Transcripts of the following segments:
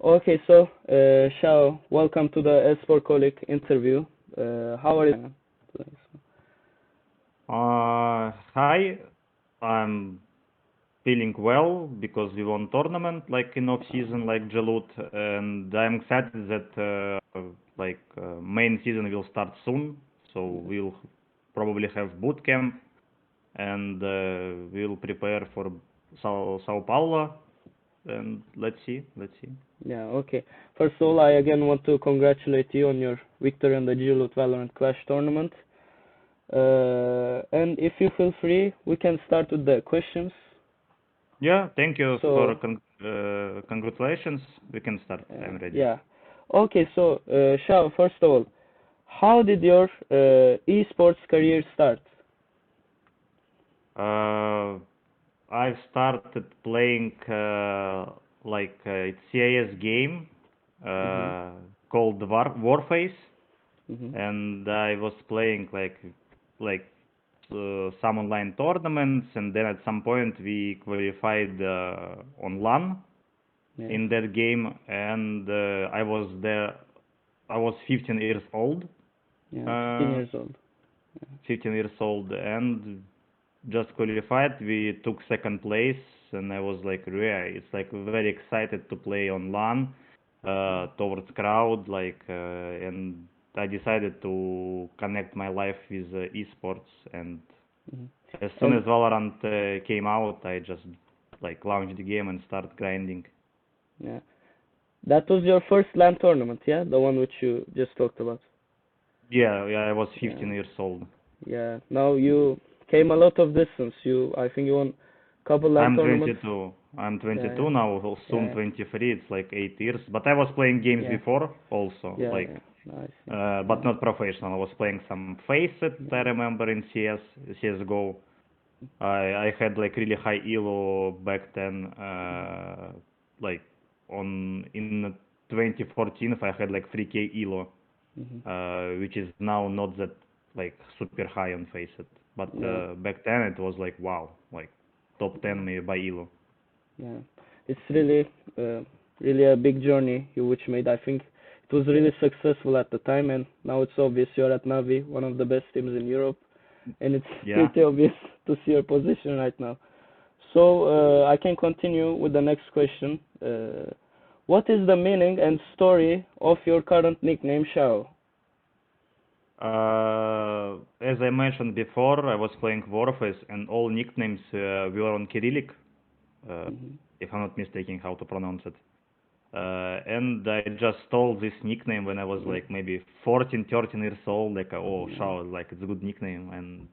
Okay, so Shao, welcome to the Espor'a colleague interview. How are you? Hi, I'm feeling well because we won tournament like in off season like Jalut, and I'm excited that main season will start soon. So we'll probably have boot camp and we'll prepare for Sao Paulo, and let's see. Yeah, okay. First of all, I again want to congratulate you on your victory in the Gilut Valorant Clash tournament. And if you feel free, we can start with the questions. Yeah, thank you for So, congratulations. We can start. I'm ready. yeah. Okay, so Shao, first of all, how did your esports career start? Uh, I started playing it's CS game Mm-hmm. uh, called Warface, Mm-hmm. and I was playing some online tournaments, and then at some point we qualified on LAN Yeah. in that game, and I was there. I was 15 years old. Yeah, 15 Uh, years old. 15 years old, and just qualified. We took second place, and I was like, really, it's like very excited to play on LAN towards crowd, and I decided to connect my life with esports. And Mm-hmm. as soon And as Valorant came out, I just like launched the game and started grinding. yeah, that was your first LAN tournament, yeah? The one which you just talked about. Yeah, I was Yeah, 15 years old. yeah. Now you came a lot of distance. I think you won couple LAN I'm tournaments. 22. I'm Yeah, yeah, 22 now, soon yeah, 23. It's like 8 years. But I was playing games yeah, before also, yeah, yeah. I see. but Yeah, not professional. I was playing some Faceit, I yeah, remember in CS:GO. I had like really high elo back then. Like in 2014, I had like 3k elo, mm-hmm. which is now not that like super high on Faceit. But Yeah, back then it was like wow, like top 10 maybe by elo. yeah. It's uh, really a big journey you which made. I think it was really successful at the time, and now it's obvious you're at Navi, one of the best teams in Europe, and it's Yeah. pretty obvious to see your position right now. So I can continue with the next question. What is the meaning and story of your current nickname, Shao? As I mentioned before, I was playing Warface, and all nicknames were on Cyrillic, uh, Hmm. if I'm not mistaken how to pronounce it. And I just stole this nickname when I was Yeah, like maybe 14, 13 years old. Like, oh, yeah. Shao, like it's a good nickname, and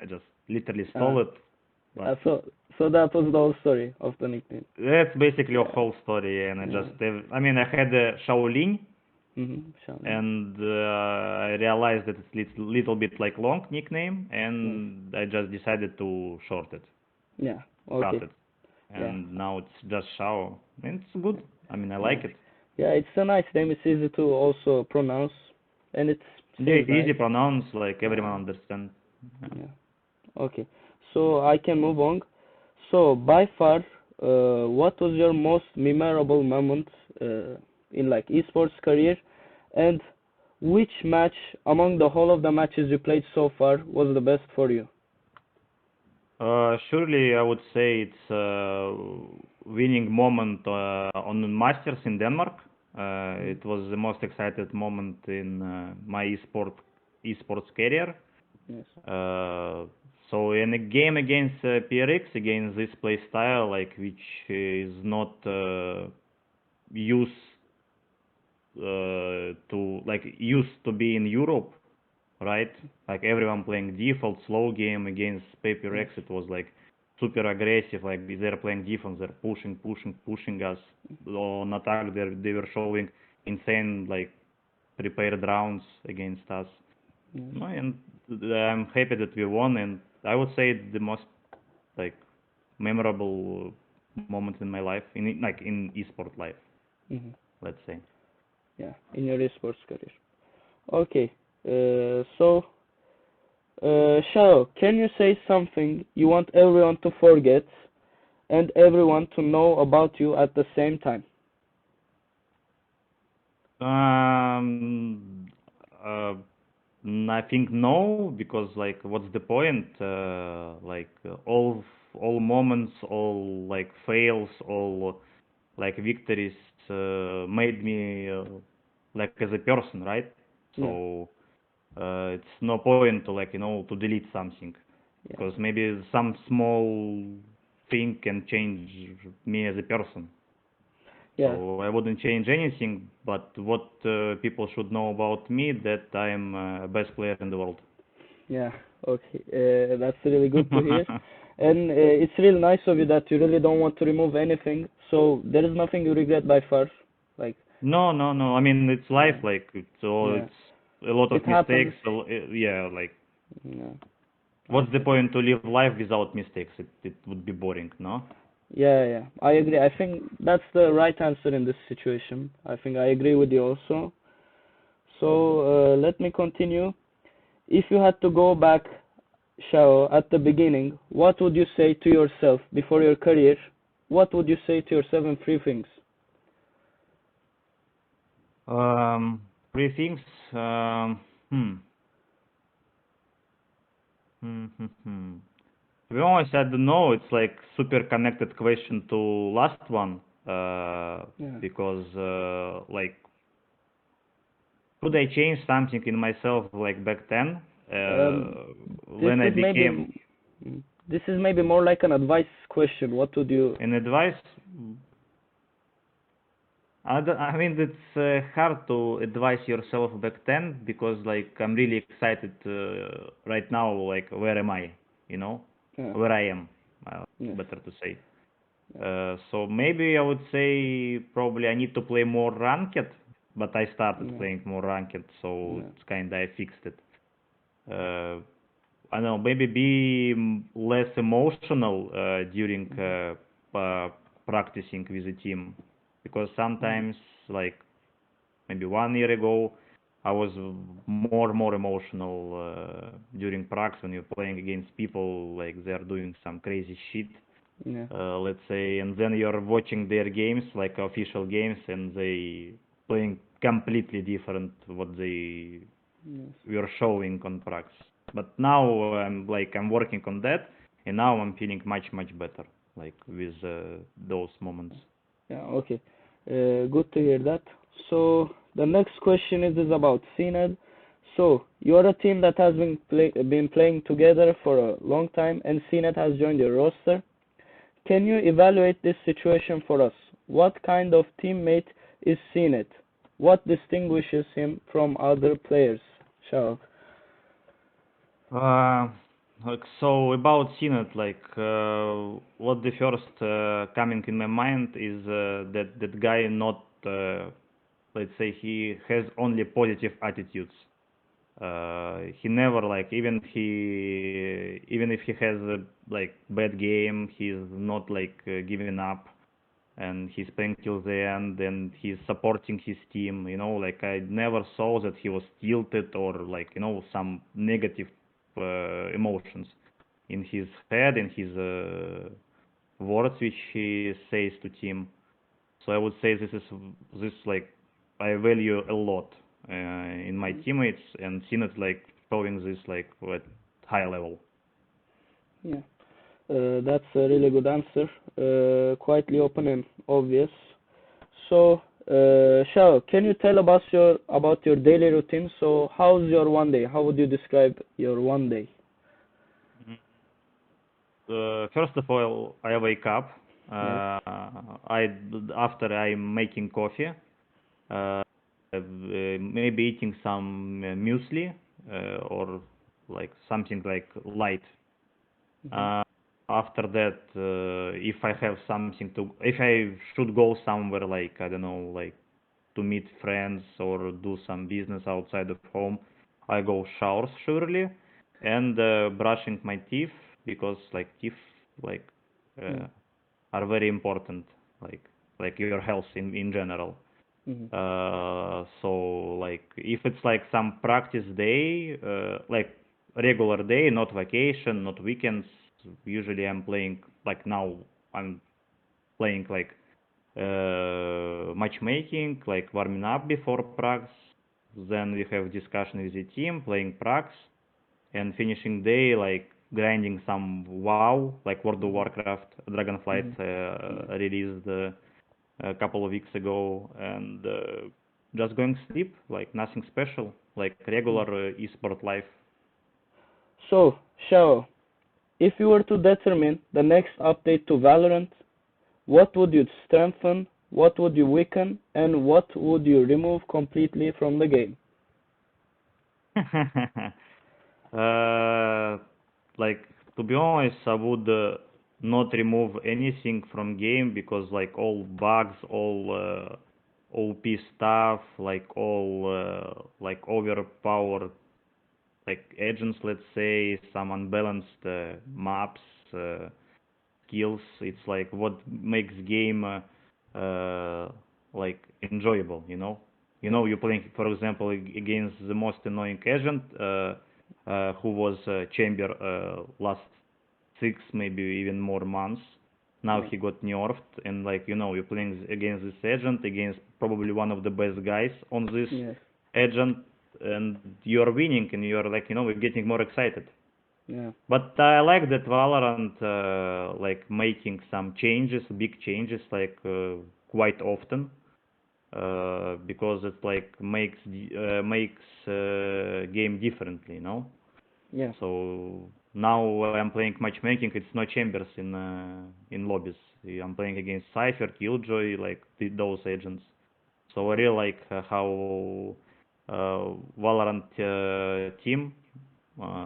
I just literally Uh, stole it. But so that was the whole story of the nickname. that's basically a Yeah, whole story, and yeah. I mean, I had Shaolin, Shao, yeah. and I realized that it's little bit like long nickname, Yeah, and I just decided to short it, yeah. cut Okay, it, yeah, and now it's just Shao, and it's good. I mean, I yeah. like it. Yeah, it's a nice name. It's easy to also pronounce, and it Yeah, seems it's easy nice. pronounce, like everyone Yeah, understand. Yeah. yeah. Okay, so I can move on. So by far, what was your most memorable moment in like esports career, and which match among the whole of the matches you played so far was the best for you? Surely, I would say it's winning moment on Masters in Denmark. Mm. It was the most excited moment in my esports career. Yes. Uh, so in a game against PRX, against this play style, like which is not used used to be in Europe, right? Like everyone playing default slow game against Paper Yes. X, it was like super aggressive. Like they're playing defense, they're pushing us. On attack, they were showing insane like prepared rounds against us. Yes. No, and I'm happy that we won. And I would say the most like memorable moment in my life, in esport life, Hmm. let's say. Yeah, in your esports career. Okay. So, Shao, can you say something you want everyone to forget and everyone to know about you at the same time? Um, uh, I think no, because like, what's the point? All moments, all like fails, all like victories made me like as a person, right? Yeah, So it's no point to like to delete something, yeah, because maybe some small thing can change me as a person. yeah, So I wouldn't change anything, but what people should know about me, that I'm best player in the world. yeah. Okay, that's really good to hear. And it's really nice of you that you really don't want to remove anything. So there is nothing you regret by far. Like, No, no, no. I mean, it's life. yeah, Like yeah. it's a lot It of mistakes. happens. Yeah, like Yeah. what's the Okay. point to live life without mistakes? It would be boring, no? Yeah, yeah. I agree. I think that's the right answer in this situation. I think I agree with you also. So let me continue. If you had to go back, Shao, at the beginning, what would you say to yourself before your career? What would you say to yourself in three things? Three things. Hmm. Hmm. Hmm. Hmm. To be honest, I don't know. It's like super connected question to last one. Yeah. Because like, could I change something in myself like back then? Um, this When I is maybe became this is maybe more like an advice question. What would you? an advice. I mean, it's hard to advise yourself back then, because like I'm really excited right now. Like, where am I? You know, Yeah. where I am. Yes. Better to say. Yeah. So maybe I would say probably I need to play more ranked, but I started Yeah. playing more ranked, so Yeah. it's kind of I fixed it. Uh, I don't know, maybe be less emotional during Mhm. practicing with the team, because Mhm. sometimes, like maybe 1 year ago, I was more emotional during pracs when you're playing against people like they're doing some crazy shit, Yeah. let's say, and then you're watching their games, like official games, and they playing completely different what they Yes. were showing on pracs. But now I'm working on that, and now I'm feeling much better, like with those moments. Yeah. Okay. Good to hear that. So the next question is about CNED. So you're a team that has been playing together for a long time, and CNED has joined your roster. Can you evaluate this situation for us? What kind of teammate is CNED? What distinguishes him from other players? Shao. Uh, so about CNET, like what the first coming in my mind is that guy not, let's say, he has only positive attitudes. He never, like, even if he has a like bad game, he's not like giving up, and he's playing till the end, and he's supporting his team. Like, I never saw that he was tilted or like some negative emotions in his head, in his words which he says to team. So I would say this like I value a lot in my teammates, and seen it like showing this like at high level. Yeah. That's a really good answer. Quietly open and obvious. So, Shao, can you tell us about your daily routine? So, how's your one day? How would you describe your one day? Mhm. First of all, I wake up. Yes. I After I'm making coffee, maybe eating some muesli or like something like light. Mhm. Uh, After that, if I should go somewhere, like I don't know, like to meet friends or do some business outside of home, I go showers surely, and brushing my teeth, because like teeth like Yeah. uh, are very important, like your health in general. Mhm. So like if it's like some practice day, like regular day, not vacation, not weekends, usually I'm playing, like now I'm playing like matchmaking, like warming up before pracs. Then we have discussion with the team, playing pracs, and finishing day like grinding some WoW, like World of Warcraft. Dragonflight released a couple of weeks ago, and just going to sleep, like nothing special, like regular esport life. So, Shao, if you were to determine the next update to Valorant, what would you strengthen, what would you weaken, and what would you remove completely from the game? Like to be honest, I would not remove anything from game because like all bugs, all OP stuff, like all like overpowered like agents, let's say, some unbalanced maps, skills. It's like what makes game like enjoyable, you know. You know, you're playing, for example, against the most annoying agent, who was chamber last 6, maybe even more months. Now he got nerfed, and like you know, you're playing against this agent, against probably one of the best guys on this agent, and you're winning, and you're like, you know, we're getting more excited. Yeah. But I like that Valorant like making some changes, big changes, like quite often, because it like makes game differently, you know. Yeah. So now I'm playing matchmaking. It's no chambers in lobbies. I'm playing against Cypher, Killjoy, like those agents. So I really like how Valorant team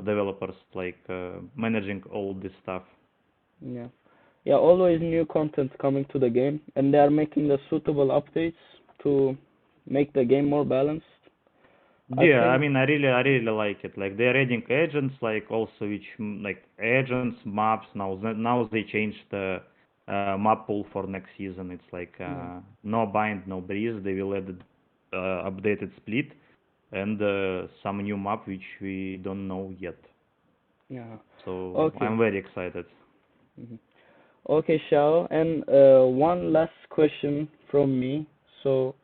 developers like managing all this stuff. Yeah. Yeah, always new content coming to the game, and they are making the suitable updates to make the game more balanced. Yeah, I think, mean, I really like it. Like they're adding agents, like also which like agents, maps. Now they changed the map pool for next season. It's like no bind, no breeze. They will add updated split and some new map which we don't know yet. yeah. So Okay. I'm very excited. Okay, Shao, and one last question from me. So,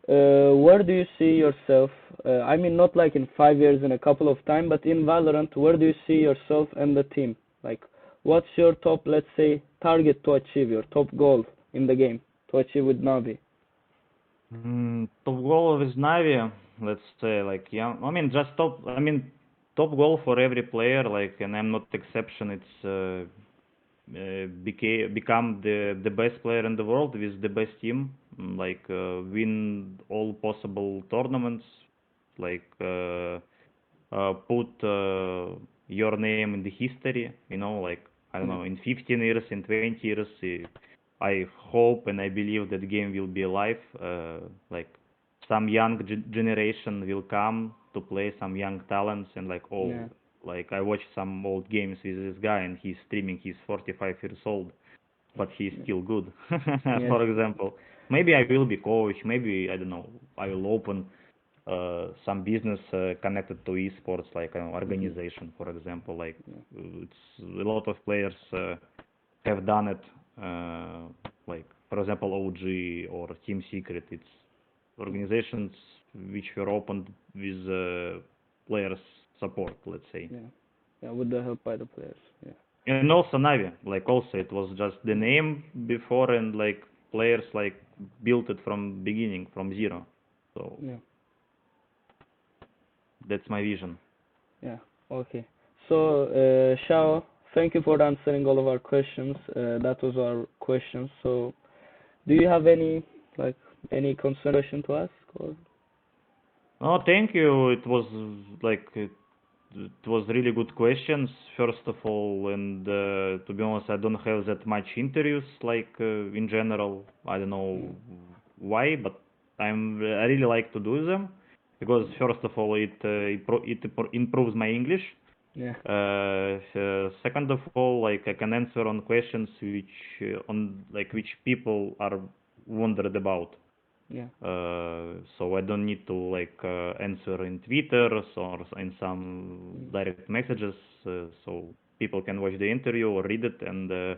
where do you see yourself? I mean, not like in 5 years in a couple of time, but in Valorant, where do you see yourself and the team? Like, what's your top, let's say, target to achieve, your top goal in the game to achieve with Navi? Top goal with Navi, let's say, like yeah. I mean, just top. I mean, top goal for every player. Like, and I'm not exception. It's become the best player in the world with the best team. Like win all possible tournaments. Like put your name in the history. You know, like I don't know, in 15 years, in 20 years. I hope and I believe that game will be alive. Like some young generation will come to play, some young talents, and like like I watched some old games with this guy, and he's streaming. He's 45 years old, but he's still good. For example, maybe I will be coach. Maybe I don't know. I will open some business connected to esports, like organization, for example. Like it's a lot of players have done it. Like for example, OG or Team Secret. It's organizations which were opened with players support, let's say. Yeah, with the help by the players. Yeah. And also Navi, like also it was just the name before, and like players like built it from beginning, from zero. So that's my vision. Yeah. Okay. So, Shao, thank you for answering all of our questions. That was our questions. So, do you have any consideration to ask? Or? Oh, thank you. It was like it was really good questions, first of all, and to be honest, I don't have that much interviews like in general. I don't know why, but I really like to do them because first of all, it improves my English. Yeah. Second of all, like I can answer on questions which on like which people are wondered about. Yeah. So I don't need to like answer in Twitter or in some direct messages. So people can watch the interview or read it and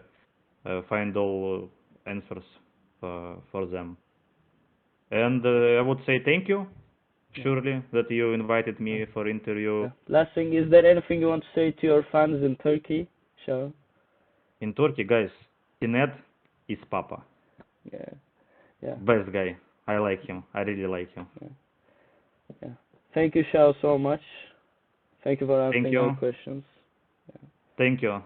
find all answers for them. And I would say thank you, surely, that you invited me for interview. Yeah. Last thing, is there anything you want to say to your fans in Turkey, Shao? In Turkey, guys, Sinet is Papa. Yeah. Yeah. Best guy. I like him. I really like him. Yeah. Thank you, Shao, so much. Thank you for answering you. our questions. Thank you.